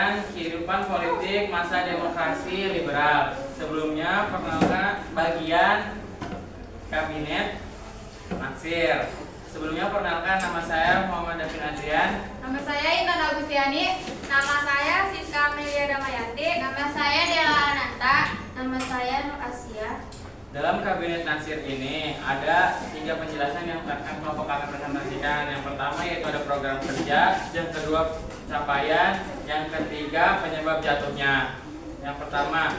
dengan kehidupan politik masa demokrasi liberal. Sebelumnya perkenalkan bagian kabinet Natsir. Sebelumnya perkenalkan, nama saya Muhammad Davin Adrian. Nama saya Intan Agustiani. Nama saya Siska Amelia Damayanti. Nama saya Dela Ananta. Nama saya Nur Asia. Dalam kabinet Natsir ini ada 3 penjelasan yang akan kelompok kami presentasikan. Yang pertama yaitu ada program kerja, yang kedua capaian, yang ketiga penyebab jatuhnya. Yang pertama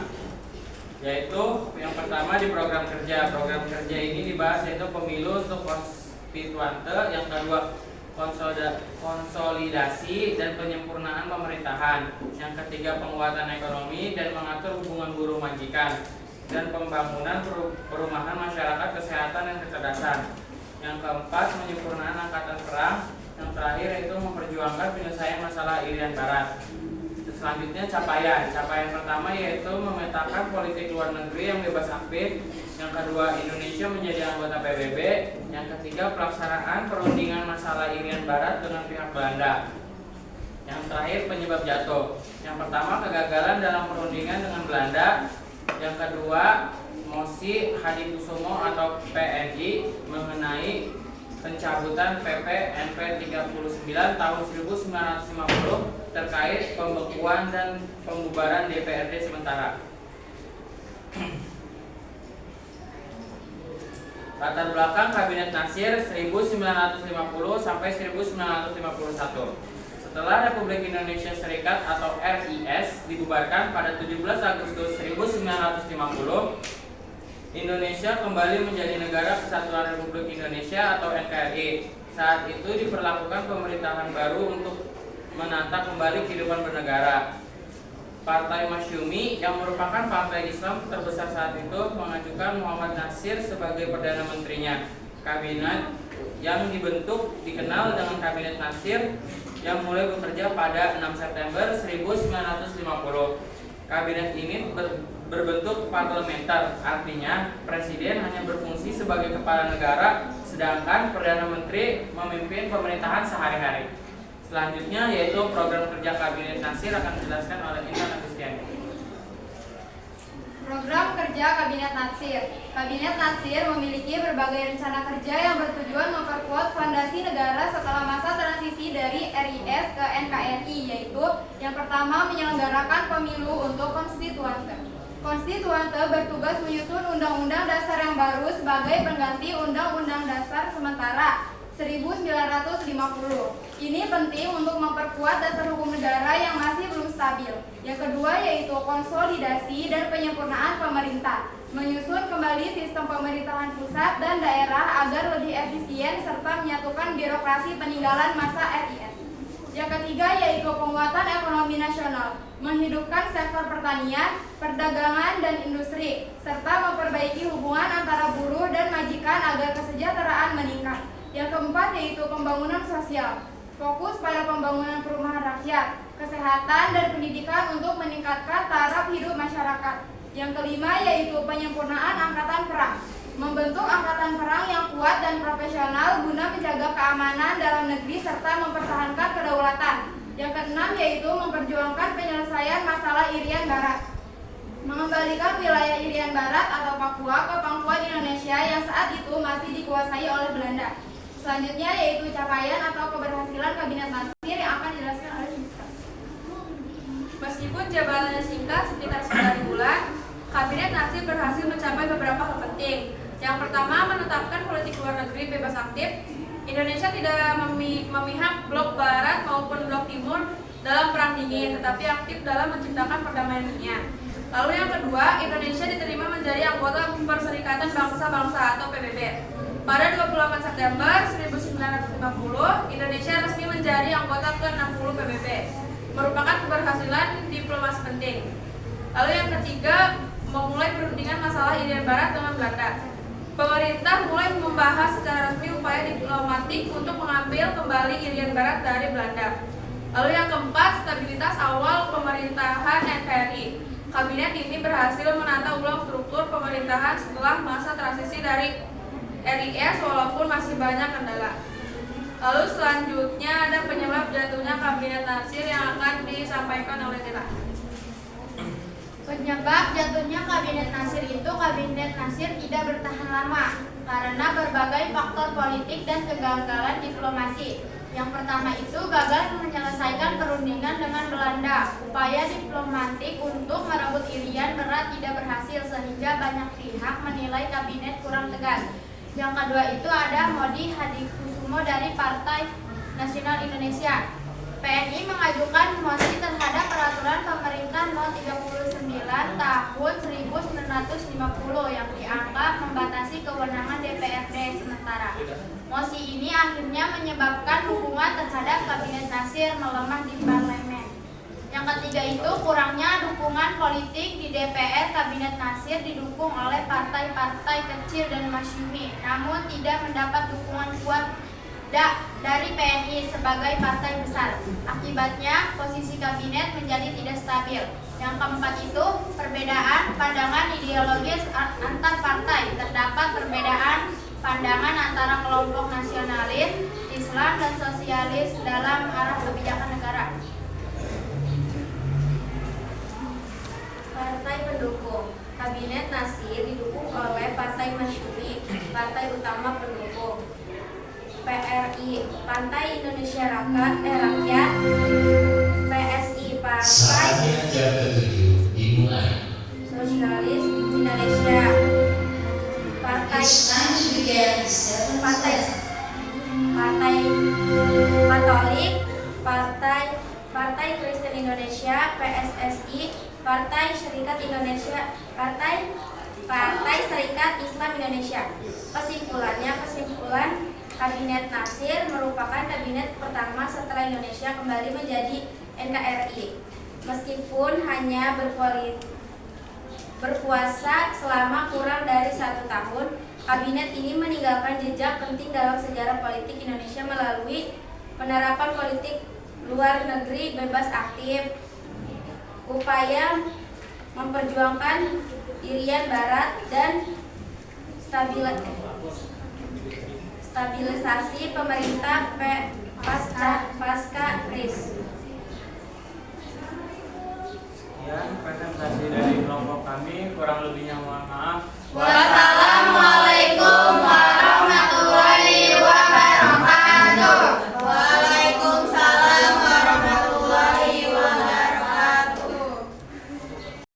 di program kerja. Program kerja ini dibahas yaitu pemilu untuk konstituante, yang kedua konsolidasi dan penyempurnaan pemerintahan, yang ketiga penguatan ekonomi dan mengatur hubungan buruh majikan, dan pembangunan perumahan masyarakat, kesehatan dan kecerdasan. Yang keempat penyempurnaan angkatan perang. Yang terakhir itu memperjuangkan penyelesaian masalah Irian Barat. Selanjutnya capaian. Capaian pertama yaitu memetakan politik luar negeri yang bebas aktif. Yang kedua Indonesia menjadi anggota PBB. Yang ketiga pelaksanaan perundingan masalah Irian Barat dengan pihak Belanda. Yang terakhir penyebab jatuh. Yang pertama kegagalan dalam perundingan dengan Belanda. Yang kedua mosi Hadikusumo atau PNI mengenai pencabutan PP NP 39 tahun 1950 terkait pembekuan dan pembubaran DPRD sementara. Latar belakang Kabinet Natsir 1950 sampai 1951. Setelah Republik Indonesia Serikat atau RIS dibubarkan pada 17 Agustus 1950, Indonesia kembali menjadi Negara Kesatuan Republik Indonesia atau NKRI. Saat itu diperlakukan pemerintahan baru untuk menata kembali kehidupan bernegara. Partai Masyumi yang merupakan partai Islam terbesar saat itu mengajukan Muhammad Natsir sebagai Perdana Menterinya. Kabinet yang dibentuk dikenal dengan Kabinet Natsir yang mulai bekerja pada 6 September 1950. Kabinet ini berbentuk parlementer, artinya presiden hanya berfungsi sebagai kepala negara, sedangkan Perdana Menteri memimpin pemerintahan sehari-hari. Selanjutnya yaitu program kerja Kabinet Natsir akan dijelaskan oleh Intan Agustiani. Program kerja Kabinet Natsir. Kabinet Natsir memiliki berbagai rencana kerja yang bertujuan memperkuat fondasi negara setelah masa transisi dari RIS ke NKRI, yaitu yang pertama menyelenggarakan pemilu untuk konstituante. Konstituante bertugas menyusun undang-undang dasar yang baru sebagai pengganti Undang-Undang Dasar sementara 1950. Ini penting untuk memperkuat dasar hukum negara yang masih belum stabil. Yang kedua yaitu konsolidasi dan penyempurnaan pemerintah, menyusun kembali sistem pemerintahan pusat dan daerah agar lebih efisien serta menyatukan birokrasi peninggalan masa RIS. Yang ketiga yaitu penguatan ekonomi nasional, menghidupkan sektor pertanian, perdagangan dan industri, serta memperbaiki hubungan antara buruh dan majikan agar kesejahteraan meningkat. Yang keempat yaitu pembangunan sosial, fokus pada pembangunan perumahan rakyat, kesehatan dan pendidikan untuk meningkatkan taraf hidup masyarakat. Yang kelima yaitu penyempurnaan angkatan perang, membentuk angkatan perang yang kuat dan profesional guna menjaga keamanan dalam negeri serta mempertahankan kedaulatan. Yang keenam yaitu memperjuangkan penyelesaian masalah Irian Barat, mengembalikan wilayah Irian Barat atau Papua ke pangkuan Indonesia yang saat itu masih dikuasai oleh Belanda. Selanjutnya yaitu capaian atau keberhasilan Kabinet Natsir yang akan dijelaskan oleh Siska. Meskipun jabatannya singkat sekitar 9 bulan, Kabinet Natsir berhasil mencapai beberapa hal penting. Yang pertama, menetapkan politik luar negeri bebas aktif. Indonesia tidak memihak blok barat maupun blok timur dalam perang dingin, tetapi aktif dalam menciptakan perdamaian dunia. Lalu yang kedua, Indonesia diterima menjadi anggota Perserikatan Bangsa-Bangsa atau PBB. Pada 28 September 1950, Indonesia resmi menjadi anggota ke-60 PBB, merupakan keberhasilan diplomasi penting. Lalu yang ketiga, memulai perundingan masalah Irian Barat dengan Belanda. Pemerintah mulai membahas secara resmi upaya diplomatik untuk mengambil kembali Irian Barat dari Belanda. Lalu yang keempat, stabilitas awal pemerintahan NKRI. Kabinet ini berhasil menata ulang struktur pemerintahan setelah masa transisi dari RIS walaupun masih banyak kendala. Lalu selanjutnya ada penyebab jatuhnya Kabinet Natsir yang akan disampaikan disampaikan oleh Dela. Penyebab jatuhnya Kabinet Natsir itu Kabinet Natsir tidak bertahan lama karena berbagai faktor politik dan kegagalan diplomasi. Yang pertama itu gagal menyelesaikan perundingan dengan Belanda. Upaya diplomatik untuk merebut Irian Barat tidak berhasil sehingga banyak pihak menilai kabinet kurang tegas. Yang kedua itu ada Modi Hadikusumo dari Partai Nasional Indonesia. PNI mengajukan mosi terhadap peraturan pemerintah No. 39 tahun 1950 yang dianggap membatasi kewenangan DPRD sementara. Mosi ini akhirnya menyebabkan dukungan terhadap Kabinet Natsir melemah di parlemen. Yang ketiga itu kurangnya dukungan politik di DPR. Kabinet Natsir didukung oleh partai-partai kecil dan masyumi, namun tidak mendapat dukungan kuat dari PNI sebagai partai besar. Akibatnya posisi kabinet menjadi tidak stabil. Yang keempat itu perbedaan pandangan ideologis antar partai. Terdapat perbedaan pandangan antara kelompok nasionalis, Islam dan sosialis dalam arah kebijakan negara. Partai pendukung. Kabinet Natsir didukung oleh Partai Masyumi, partai utama pendukung. PRI, Partai Indonesia Rakyat, PSI, Partai Sosialis Indonesia, Partai Katolik, Partai Kristen Indonesia, PSSI, Partai Serikat Indonesia, Partai Serikat Islam Indonesia. Kesimpulan Kabinet Natsir merupakan kabinet pertama setelah Indonesia kembali menjadi NKRI. Meskipun hanya berkuasa selama kurang dari 1 tahun, kabinet ini meninggalkan jejak penting dalam sejarah politik Indonesia melalui penerapan politik luar negeri bebas aktif, upaya memperjuangkan Irian Barat, dan stabilisasi pemerintah pasca KRIS. Sekian presentasi dari kelompok kami, kurang lebihnya mohon maaf.